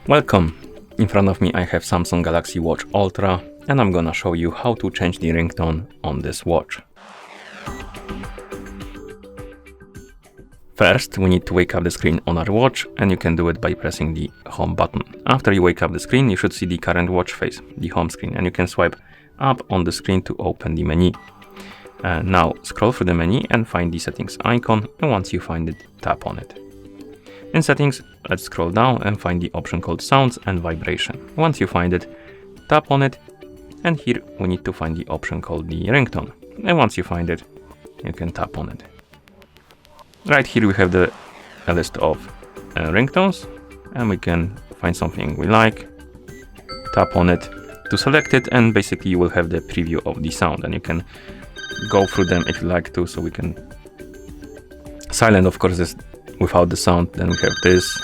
Welcome! In front of me I have Samsung Galaxy Watch Ultra and I'm gonna show you how to change the ringtone on this watch. First, we need to wake up the screen on our watch, and you can do it by pressing the home button. After you wake up the screen, you should see the current watch face, the home screen, and you can swipe up on the screen to open the menu. Now scroll through the menu and find the settings icon, and once you find it, tap on it. In settings, let's scroll down and find the option called sounds and vibration. Once you find it, tap on it, and here we need to find the option called the ringtone. And once you find it, you can tap on it. Right here we have a list of ringtones, and we can find something we like, tap on it to select it, and basically you will have the preview of the sound, and you can go through them if you like to. So we can silent, of course, is without the sound. Then we have this.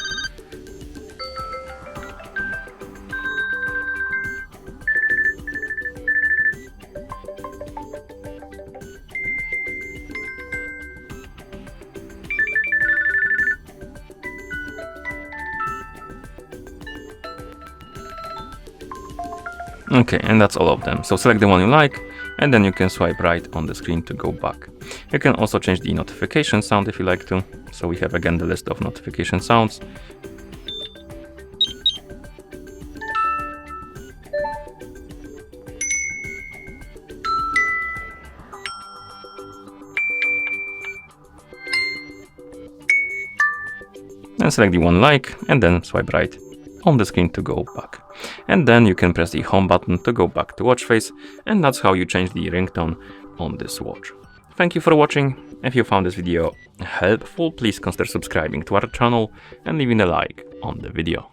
Okay, and that's all of them. So select the one you like, and then you can swipe right on the screen to go back. You can also change the notification sound if you like to. So we have again the list of notification sounds. And select the one you like, and then swipe right on the screen to go back. And then you can press the home button to go back to watch face, and that's how you change the ringtone on this watch. Thank you for watching. If you found this video helpful, please consider subscribing to our channel and leaving a like on the video.